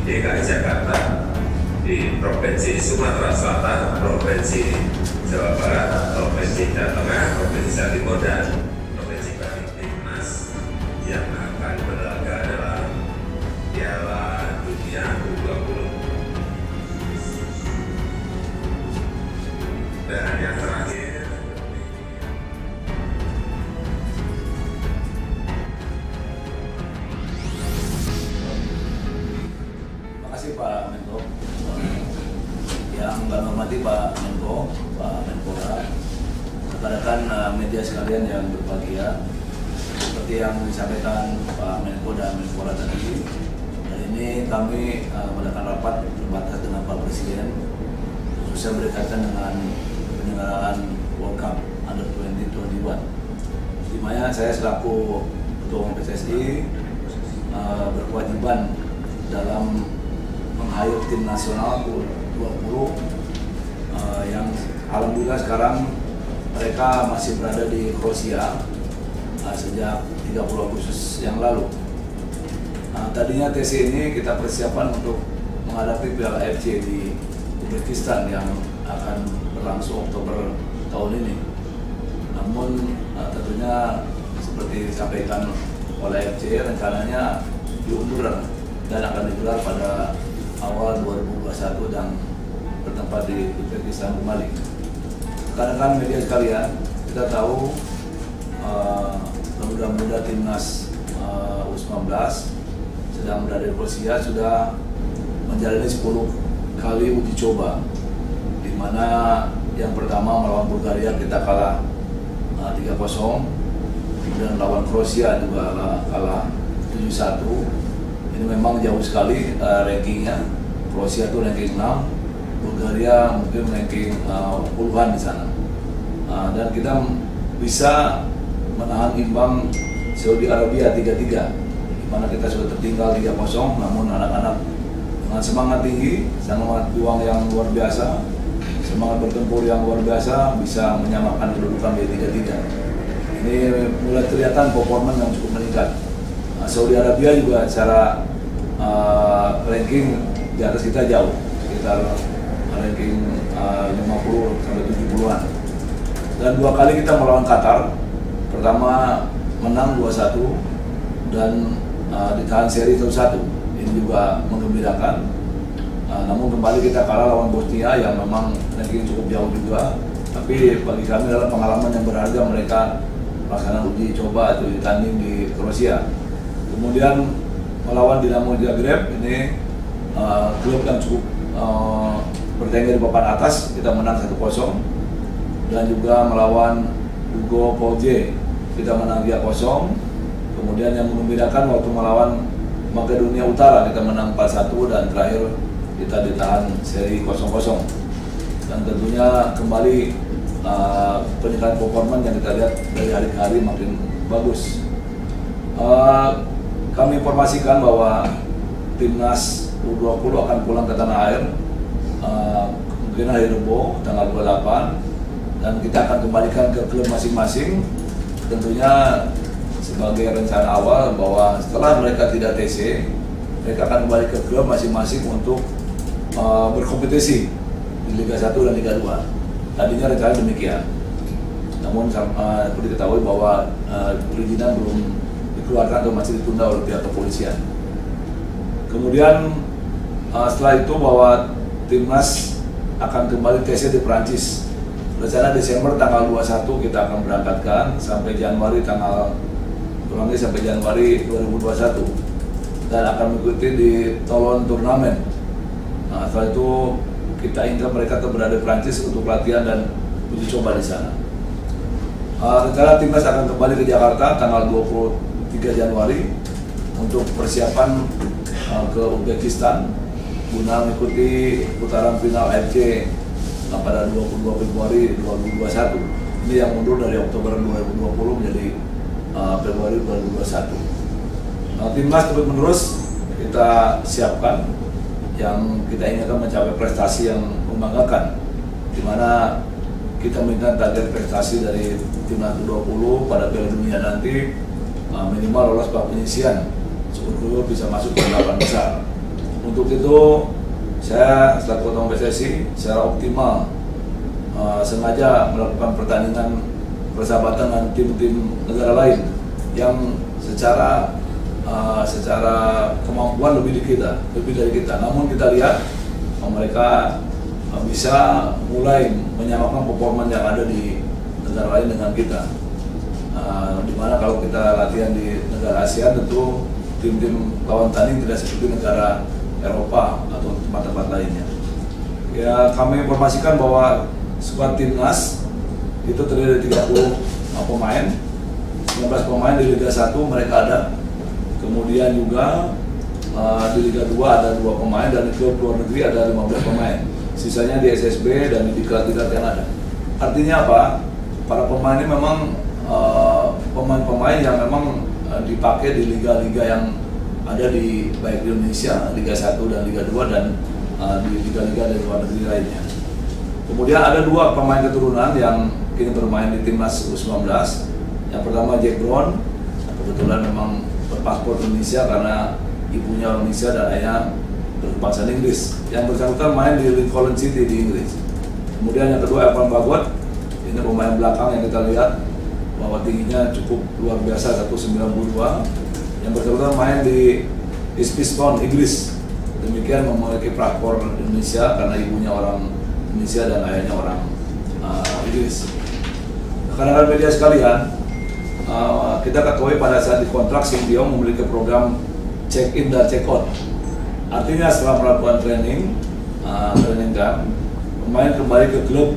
DKI Jakarta, di Provinsi Sumatera Selatan, Provinsi Jawa Barat, Provinsi Jawa Tengah, Provinsi Jawa Timur, dan Provinsi Bali. Timnas yang akan berlaga dalam Piala Dunia U20. Dan yang terakhir, terima kasih Pak Menko. Yang kami hormati Pak Menko, Pak Menpora, rekan-rekan media sekalian yang berbahagia. Seperti yang disampaikan Pak Menko dan Menpora tadi, hari ini kami melakukan rapat terbatas dengan Pak Presiden, khususnya berkaitan dengan penyelenggaraan World Cup Under 2021. Di mana saya selaku Ketua Umum PSSI berkewajiban dalam meng-hire tim nasional U20 yang alhamdulillah sekarang mereka masih berada di Kroasia sejak 30 Agustus yang lalu. Tadinya TC ini kita persiapan untuk menghadapi Piala AFC di Uzbekistan yang akan berlangsung Oktober tahun ini. Namun tentunya seperti disampaikan oleh AFC, rencananya diundur dan akan digelar pada awal 2021 dan bertempat di Uzbekistan kembali. Rekan-rekan media sekalian, kita tahu pemuda-pemuda timnas U19 sedang berada di Kroasia sudah menjalani 10 kali uji coba, di mana yang pertama melawan Bulgaria kita kalah 3-0, kemudian lawan Kroasia juga kalah 7-1. Ini memang jauh sekali rankingnya. Kroasia itu ranking 6, Bulgaria mungkin ranking puluhan di sana. Dan kita bisa menahan imbang Saudi Arabia 3-3, di mana kita sudah tertinggal 3-0, namun anak-anak dengan semangat tinggi, semangat juang yang luar biasa, semangat bertempur yang luar biasa bisa menyamakan kedudukan di 3-3. Ini mulai kelihatan performa yang cukup meningkat. Saudi Arabia juga secara ranking di atas kita jauh, sekitar ranking 50 sampai 70-an. Dan 2 kali kita melawan Qatar, pertama menang 2-1 dan ditahan seri 1-1. Ini juga menggembirakan. Namun kembali kita kalah lawan Bosnia yang memang ranking cukup jauh juga. Tapi bagi kami adalah pengalaman yang berharga mereka melaksanakan uji coba atau ditanding di Kroasia. Kemudian melawan Dinamo Zagreb, ini klub yang cukup bertengger di papan atas, kita menang 1-0. Dan juga melawan Hugo Polje, kita menang 3-0. Kemudian yang mengembirakan waktu melawan Makedonia Utara, kita menang 4-1 dan terakhir kita ditahan seri 0-0. Dan tentunya kembali peningkatan performa yang kita lihat dari hari ke hari makin bagus. Kami informasikan bahwa timnas U20 akan pulang ke tanah air mungkin hari Rabu tanggal 28, dan kita akan kembalikan ke klub masing-masing. Tentunya sebagai rencana awal bahwa setelah mereka tidak TC, mereka akan kembali ke klub masing-masing untuk berkompetisi di Liga 1 dan Liga 2. Tadinya rencana demikian. Namun seperti diketahui bahwa perizinan belum dikeluarkan atau masih ditunda oleh pihak kepolisian. Kemudian setelah itu bahwa timnas akan kembali TC di Perancis. Rencana Desember tanggal 21 kita akan berangkatkan sampai Januari sampai Januari 2021 dan akan mengikuti di Toulon turnamen. Setelah itu kita ingin mereka berada di Perancis untuk latihan dan uji coba di sana. Rencana timnas akan kembali ke Jakarta tanggal 23 Januari untuk persiapan ke Uzbekistan guna mengikuti putaran final AFC pada 22 Februari 2021. Ini yang mundur dari Oktober 2020 menjadi Februari 2021. Timnas terus-menerus kita siapkan, yang kita inginkan mencapai prestasi yang membanggakan, di mana kita menginginkan target prestasi dari timnas U20 pada Piala Dunia nanti minimal lolos babak penyisian, syukur bisa masuk ke 8 besar. Untuk itu saya selaku Ketua PSSI secara optimal sengaja melakukan pertandingan persahabatan dengan tim-tim negara lain yang secara kemampuan lebih dari kita. Namun kita lihat mereka bisa mulai menyamakan performa yang ada di negara lain dengan kita. Dimana kalau kita latihan di negara ASEAN tentu tim-tim lawan tanding tidak seperti negara Eropa atau tempat-tempat lainnya. Ya, kami informasikan bahwa skuad timnas itu terdiri dari 30 pemain, 19 pemain di Liga 1 mereka ada. Kemudian juga di Liga 2 ada 2 pemain dan di klub luar negeri ada 15 pemain. Sisanya di SSB dan di diklat-diklat yang ada. Artinya apa? Para pemain ini memang pemain-pemain yang memang dipakai di liga-liga yang ada di baik di Indonesia, Liga 1 dan Liga 2 dan di liga-liga dari luar negeri lainnya. Kemudian ada 2 pemain keturunan yang kini bermain di timnas U19. Yang pertama Jack Brown, kebetulan memang berpaspor Indonesia karena ibunya orang Indonesia dan ayahnya berbahasa Inggris. Yang bersangkutan main di Lincoln City di Inggris. Kemudian yang kedua Evan Bagot, ini pemain belakang yang kita lihat bahwa tingginya cukup luar biasa 192. Yang bersangkutan main di Ipswich Town Inggris. Demikian memiliki paspor Indonesia karena ibunya orang Indonesia dan ayahnya orang Inggris. Rekan-rekan media sekalian, kita ketahui pada saat dikontrak Sintayong memiliki program check-in dan check-out. Artinya setelah melakukan training camp, pemain kembali ke klub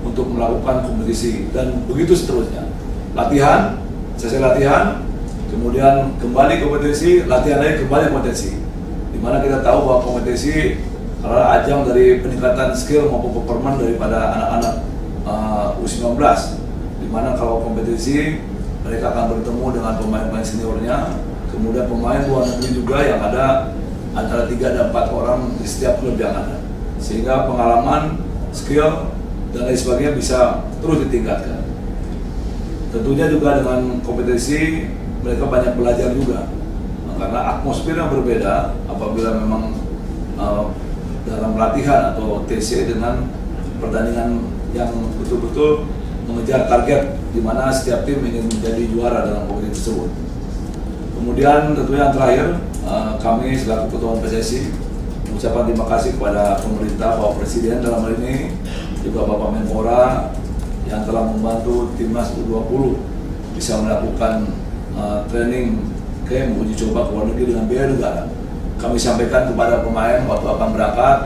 untuk melakukan kompetisi dan begitu seterusnya. Latihan, selesai latihan, kemudian kembali kompetisi, latihan lagi kembali kompetisi. Dimana kita tahu bahwa kompetisi adalah ajang dari peningkatan skill maupun performa daripada anak-anak U19. Dimana kalau kompetisi mereka akan bertemu dengan pemain-pemain seniornya, kemudian pemain luar negeri juga yang ada antara 3 dan 4 orang di setiap klub yang ada, sehingga pengalaman, skill dan lain sebagainya bisa terus ditingkatkan. Tentunya juga dengan kompetisi mereka banyak belajar juga, karena atmosfer yang berbeda apabila memang dalam latihan atau TC dengan pertandingan yang betul-betul mengejar target di mana setiap tim ingin menjadi juara dalam kompetisi tersebut. Kemudian tentunya yang terakhir, kami selaku Ketua PSSI mengucapkan terima kasih kepada pemerintah, Bapak Presiden dalam hal ini, juga Bapak Menpora yang telah membantu timnas U20 bisa melakukan training camp uji coba ke luar negeri dengan biaya negara. Kami sampaikan kepada pemain waktu akan berangkat,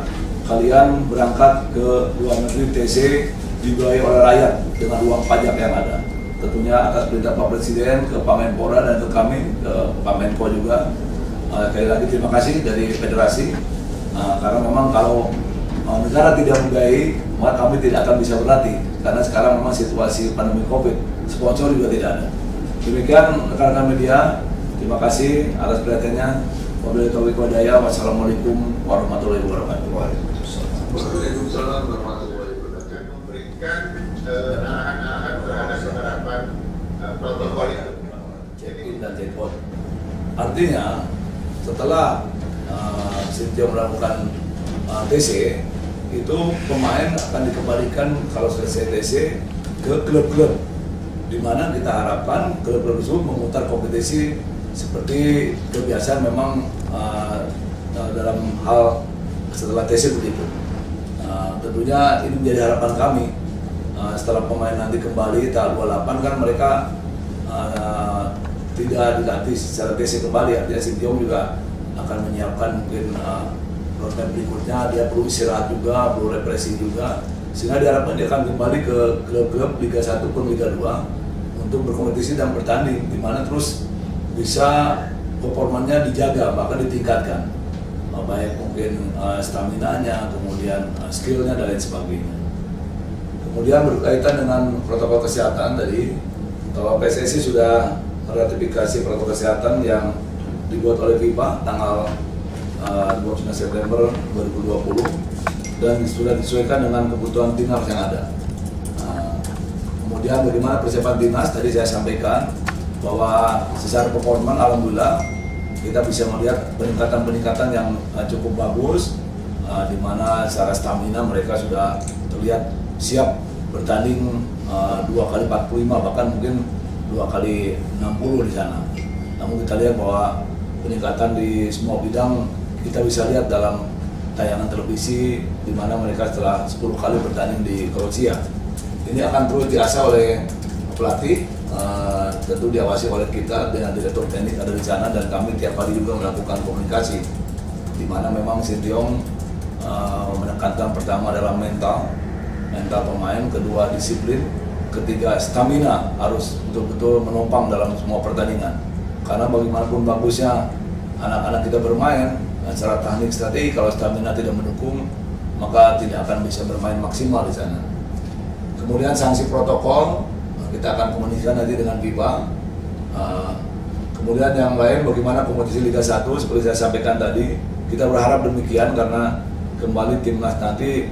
kalian berangkat ke luar negeri TC dibiayai oleh rakyat dengan uang pajak yang ada. Tentunya atas perintah Pak Presiden ke Pak Menpora dan ke kami, ke Pak Menko juga. Sekali lagi terima kasih dari federasi, karena memang kalau negara tidak membiayai, maka kami tidak akan bisa berlatih. Karena sekarang memang situasi pandemi COVID, sponsor juga tidak ada. Demikian rekan-rekan media, terima kasih atas perhatiannya. Wabillahi taufiq wal hidayah. Wassalamualaikum warahmatullahi wabarakatuh. Waalaikumsalam warahmatullahi wabarakatuh. Memberikan arahan-arahan terhadap penerapan protokol itu. Check-in dan check-out. Artinya setelah Sintayong melakukan TC, itu pemain akan dikembalikan kalau selesai TC ke klub-klub, di mana kita harapkan klub-klub tersebut memutar kompetisi seperti kebiasaan memang dalam hal setelah TC begitu. Tentunya ini menjadi harapan kami. Setelah pemain nanti kembali tahun 28 kan mereka tidak dilatih secara TC kembali, artinya Sintayong juga akan menyiapkan mungkin roadmap berikutnya. Dia perlu istirahat juga, perlu represi juga, sehingga diharapkan dia akan kembali ke klub-klub Liga 1 pun Liga 2 untuk berkompetisi dan bertanding, di mana terus bisa performanya dijaga bahkan ditingkatkan, baik mungkin stamina-nya, kemudian skill-nya dan lain sebagainya. Kemudian berkaitan dengan protokol kesehatan tadi, bahwa PSSI sudah meratifikasi protokol kesehatan yang dibuat oleh FIFA tanggal 29 September 2020 dan sudah disesuaikan dengan kebutuhan timnas yang ada. Kemudian bagaimana persiapan timnas tadi saya sampaikan bahwa secara performa alhamdulillah kita bisa melihat peningkatan-peningkatan yang cukup bagus, di mana secara stamina mereka sudah terlihat siap bertanding 2 kali 45, bahkan mungkin 2 kali 60 di sana. Namun kita lihat bahwa peningkatan di semua bidang kita bisa lihat dalam tayangan televisi, di mana mereka setelah 10 kali bertanding di Kroasia. Ini akan terus diasah oleh pelatih, tentu diawasi oleh kita dengan direktur teknik ada di sana, dan kami tiap hari juga melakukan komunikasi, di mana memang Sinteyong menekankan pertama adalah mental pemain, kedua disiplin, ketiga stamina harus betul-betul menopang dalam semua pertandingan. Karena bagaimanapun bagusnya anak-anak kita bermain secara teknik strategi, kalau stamina tidak mendukung maka tidak akan bisa bermain maksimal di sana. Kemudian sanksi protokol kita akan komunikasikan nanti dengan FIFA. Kemudian yang lain bagaimana kompetisi Liga 1 seperti saya sampaikan tadi, kita berharap demikian karena kembali timnas nanti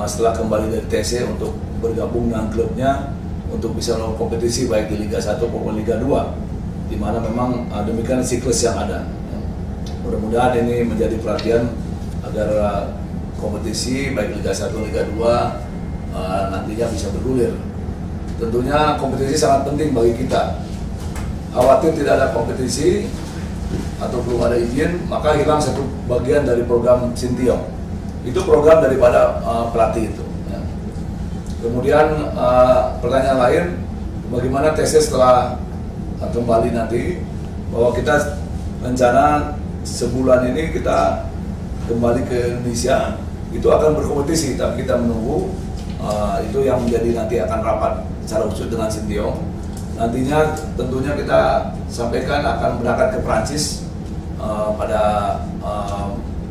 setelah kembali dari TC untuk bergabung dengan klubnya untuk bisa melakukan kompetisi baik di Liga 1 maupun Liga 2, di mana memang demikian siklus yang ada. Mudah-mudahan ini menjadi perhatian agar kompetisi baik Liga 1 Liga 2 nantinya bisa bergulir. Tentunya kompetisi sangat penting bagi kita. Khawatir tidak ada kompetisi atau belum ada izin, maka hilang satu bagian dari program Sinteyong. Itu program daripada pelatih itu. Ya. Kemudian pertanyaan lain, bagaimana TC setelah kembali nanti, bahwa kita rencana sebulan ini kita kembali ke Indonesia, itu akan berkompetisi, tapi kita menunggu itu yang menjadi nanti akan rapat secara khusus dengan Sinteyong. Nantinya tentunya kita sampaikan akan berangkat ke Prancis pada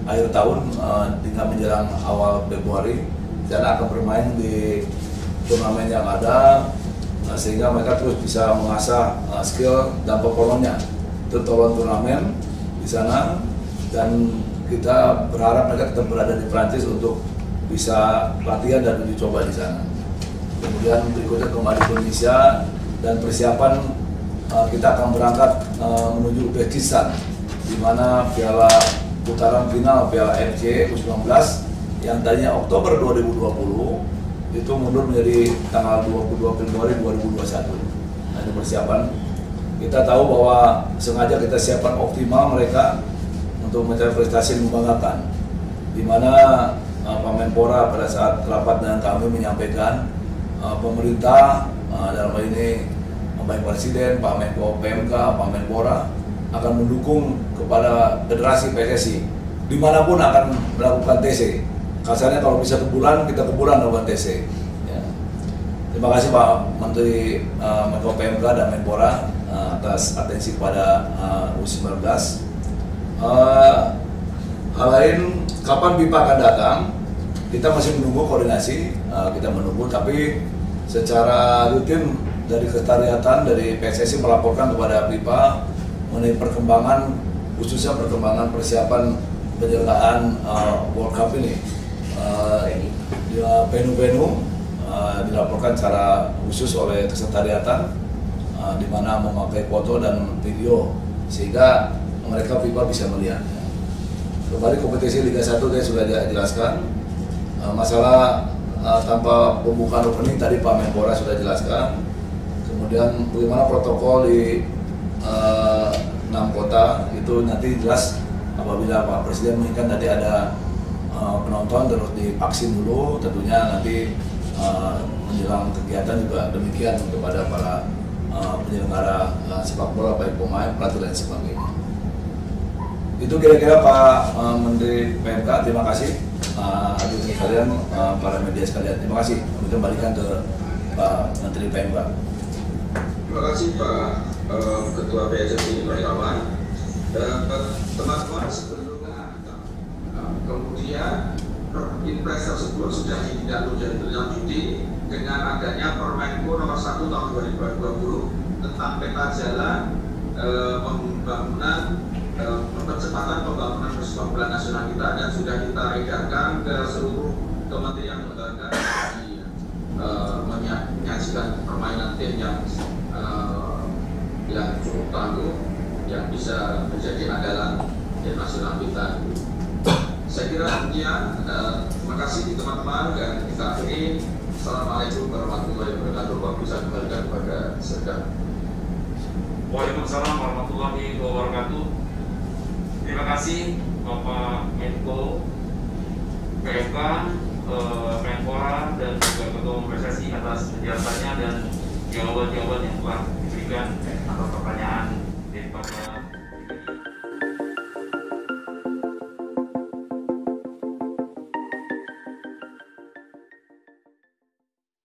akhir tahun hingga menjelang awal Februari, dan akan bermain di turnamen yang ada, sehingga mereka terus bisa mengasah skill dan performanya tertolong turnamen di sana, dan kita berharap mereka tetap berada di Prancis untuk bisa latihan dan uji coba di sana. Kemudian berikutnya kembali ke Indonesia, dan persiapan kita akan berangkat menuju Uzbekistan, di mana Piala putaran final Piala FC U19 yang tadinya Oktober 2020 itu mundur menjadi tanggal 22 Februari 2021. Nah, ini persiapan. Kita tahu bahwa sengaja kita siapkan optimal mereka untuk mencapai prestasi yang membanggakan, di mana Pak Menpora pada saat rapat dengan kami menyampaikan pemerintah dalam hal ini baik Presiden, Pak Menko PMK, Pak Menpora akan mendukung kepada Federasi PSSI dimanapun akan melakukan TC. Kasarnya kalau bisa ke bulan, kita ke bulan melakukan TC. Ya. Terima kasih Pak Menteri Menko PMK dan Menpora atas atensi pada U19. Hal lain, kapan FIFA akan datang, kita masih menunggu koordinasi, kita menunggu, tapi secara rutin dari Sekretariatan dari PSSI melaporkan kepada FIFA mengenai perkembangan, khususnya perkembangan persiapan penyelenggaraan World Cup ini. Di venue-venue dilaporkan secara khusus oleh Sekretariatan, di mana memakai foto dan video sehingga mereka FIFA bisa melihat. Kembali kompetisi Liga 1 tadi sudah dijelaskan. Masalah tanpa pembukaan opening tadi Pak Menpora sudah jelaskan. Kemudian bagaimana protokol di 6 kota itu nanti jelas apabila Pak Presiden menginginkan tadi ada penonton terus divaksin dulu, tentunya nanti menjelang kegiatan juga demikian kepada para penyelenggara sepak bola baik pemain, pelatih dan sebagainya. Itu kira-kira Pak Menteri PMK, terima kasih. Hadirin sekalian, para media sekalian, terima kasih. Kami kembalikan ke Pak Menteri PMK. Terima kasih Pak Ketua PSSI Pak Irawan. Teman-teman, sebelumnya kemudian Impres tersebut sudah ditindaklanjuti dengan adanya Permenko nomor 1 tahun 2020 tentang peta jalan pembangunan percepatan pembangunan sepak bola nasional kita, dan sudah kita edarkan ke seluruh kementerian lembaga menyajikan permainan tim yang cukup tangguh, yang bisa menjadi andalan tim nasional kita. Saya kira demikian. Terima kasih teman-teman dan kita akhiri. Assalamualaikum warahmatullahi wabarakatuh. Waktu saya kembalikan kepada Sedang. Waalaikumsalam warahmatullahi wabarakatuh. Terima kasih Bapak Menko PMK, Menpora dan juga Ketua Umum PSSI atas penjelasannya dan jawaban-jawaban yang telah diberikan atas pertanyaan.